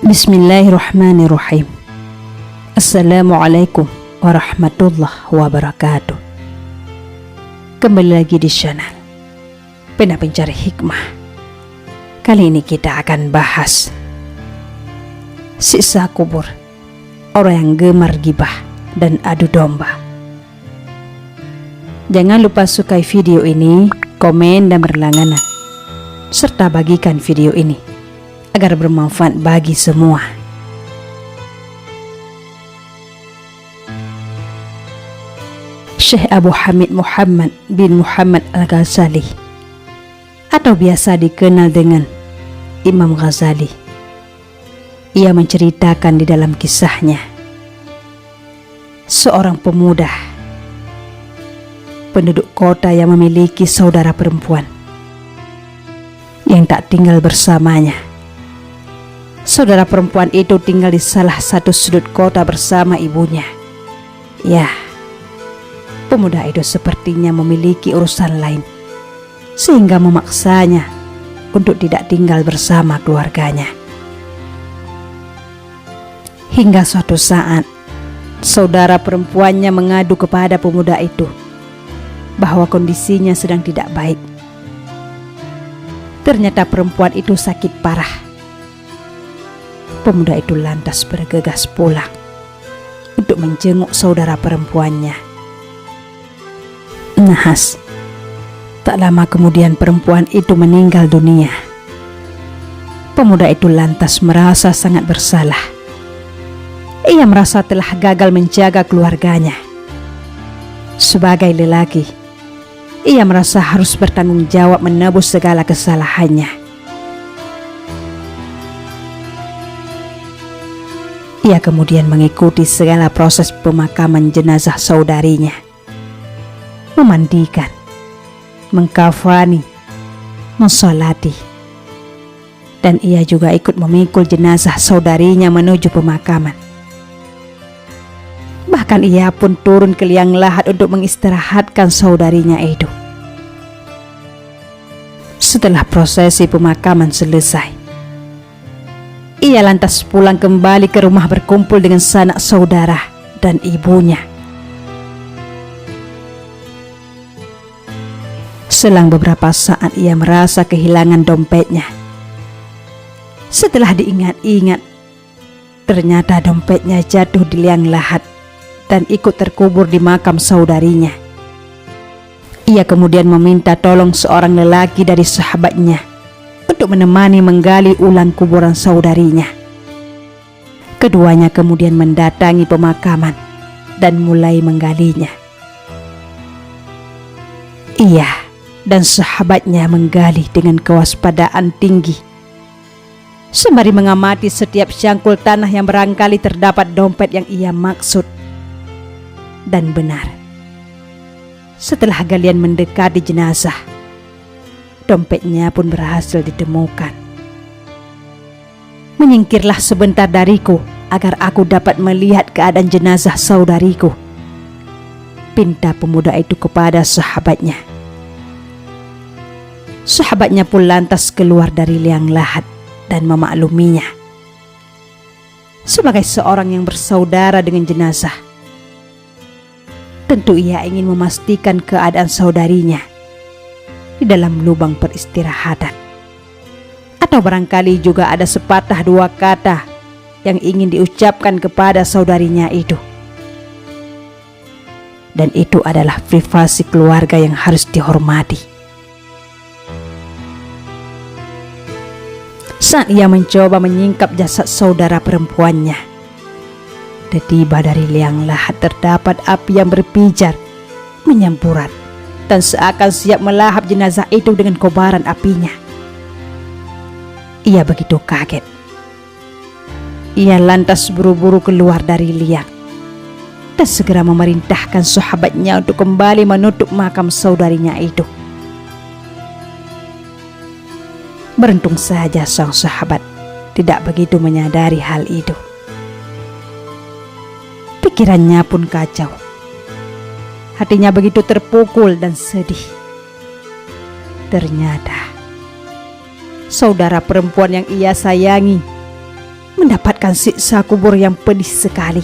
Bismillahirrahmanirrahim. Assalamualaikum warahmatullahi wabarakatuh. Kembali lagi di channel Pena Pencari Hikmah. Kali ini kita akan bahas siksa kubur orang yang gemar gibah dan adu domba. Jangan lupa sukai video ini, komen dan berlangganan, serta bagikan video ini agar bermanfaat bagi semua. Syekh Abu Hamid Muhammad bin Muhammad Al-Ghazali, atau biasa dikenal dengan Imam Ghazali, ia menceritakan di dalam kisahnya, seorang pemuda penduduk kota yang memiliki saudara perempuan yang tak tinggal bersamanya. Saudara perempuan itu tinggal di salah satu sudut kota bersama ibunya. Ya, pemuda itu sepertinya memiliki urusan lain, sehingga memaksanya untuk tidak tinggal bersama keluarganya. Hingga suatu saat, saudara perempuannya mengadu kepada pemuda itu bahwa kondisinya sedang tidak baik. Ternyata perempuan itu sakit parah. Pemuda itu lantas bergegas pulang untuk menjenguk saudara perempuannya. Nahas, tak lama kemudian perempuan itu meninggal dunia. Pemuda itu lantas merasa sangat bersalah. Ia merasa telah gagal menjaga keluarganya. Sebagai lelaki, ia merasa harus bertanggung jawab menebus segala kesalahannya. Ia kemudian mengikuti segala proses pemakaman jenazah saudarinya, memandikan, mengkafani, mensolati, dan ia juga ikut memikul jenazah saudarinya menuju pemakaman. Bahkan ia pun turun ke liang lahat untuk mengistirahatkan saudarinya itu. Setelah prosesi pemakaman selesai, ia lantas pulang kembali ke rumah berkumpul dengan sanak saudara dan ibunya. Selang beberapa saat ia merasa kehilangan dompetnya. Setelah diingat-ingat, ternyata dompetnya jatuh di liang lahat dan ikut terkubur di makam saudarinya. Ia kemudian meminta tolong seorang lelaki dari sahabatnya untuk menemani menggali ulang kuburan saudarinya. Keduanya kemudian mendatangi pemakaman dan mulai menggalinya. Ia dan sahabatnya menggali dengan kewaspadaan tinggi, sembari mengamati setiap cangkul tanah yang barangkali terdapat dompet yang ia maksud. Dan benar, setelah galian mendekati jenazah, dompetnya pun berhasil ditemukan. Menyingkirlah sebentar dariku agar aku dapat melihat keadaan jenazah saudariku, pinta pemuda itu kepada sahabatnya. Sahabatnya pun lantas keluar dari liang lahat dan memakluminya. Sebagai seorang yang bersaudara dengan jenazah, tentu ia ingin memastikan keadaan saudarinya di dalam lubang peristirahatan. Atau barangkali juga ada sepatah dua kata yang ingin diucapkan kepada saudarinya itu. Dan itu adalah privasi keluarga yang harus dihormati. Saat ia mencoba menyingkap jasad saudara perempuannya, tiba-tiba dari liang lahat terdapat api yang berpijar, menyamburat, dan seakan siap melahap jenazah itu dengan kobaran apinya. Ia begitu kaget. Ia lantas buru-buru keluar dari liang dan segera memerintahkan sahabatnya untuk kembali menutup makam saudarinya itu. Beruntung saja sang sahabat tidak begitu menyadari hal itu. Pikirannya pun kacau. Hatinya begitu terpukul dan sedih. Ternyata saudara perempuan yang ia sayangi mendapatkan siksa kubur yang pedih sekali.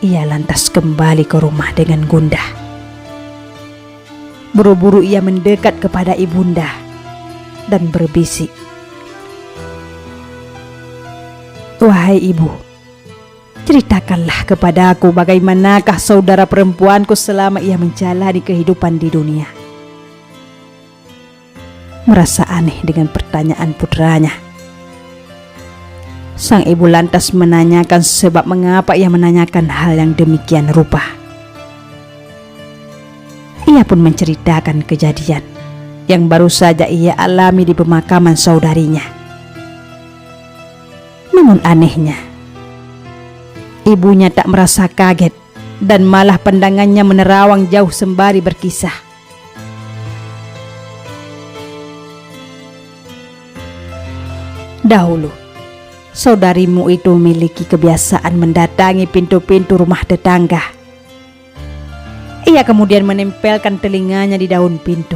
Ia lantas kembali ke rumah dengan gundah. Buru-buru ia mendekat kepada ibunda dan berbisik, "Wahai ibu, ceritakanlah kepadaku bagaimanakah saudara perempuanku selama ia menjalani kehidupan di dunia." Merasa aneh dengan pertanyaan putranya, sang ibu lantas menanyakan sebab mengapa ia menanyakan hal yang demikian rupa. Ia pun menceritakan kejadian yang baru saja ia alami di pemakaman saudarinya. Namun anehnya, ibunya tak merasa kaget dan malah pandangannya menerawang jauh sembari berkisah, "Dahulu, saudarimu itu memiliki kebiasaan mendatangi pintu-pintu rumah tetangga. Ia kemudian menempelkan telinganya di daun pintu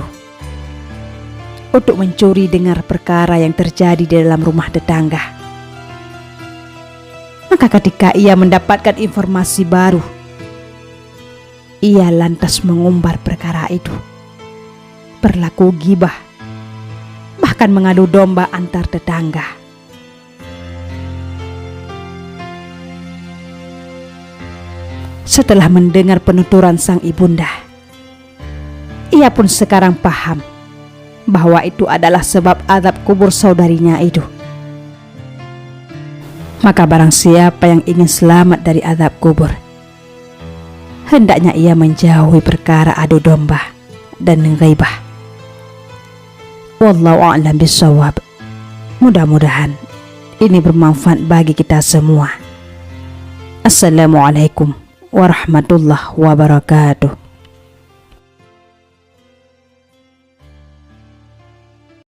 untuk mencuri dengar perkara yang terjadi di dalam rumah tetangga. Maka ketika ia mendapatkan informasi baru, ia lantas mengumbar perkara itu, berlaku gibah, bahkan mengadu domba antar tetangga." Setelah mendengar penuturan sang ibunda, ia pun sekarang paham bahwa itu adalah sebab azab kubur saudarinya itu. Maka barang siapa yang ingin selamat dari azab kubur, hendaknya ia menjauhi perkara adu domba dan ghaibah. Wallahu a'lam bishawab. Mudah-mudahan ini bermanfaat bagi kita semua. Assalamualaikum warahmatullahi wabarakatuh.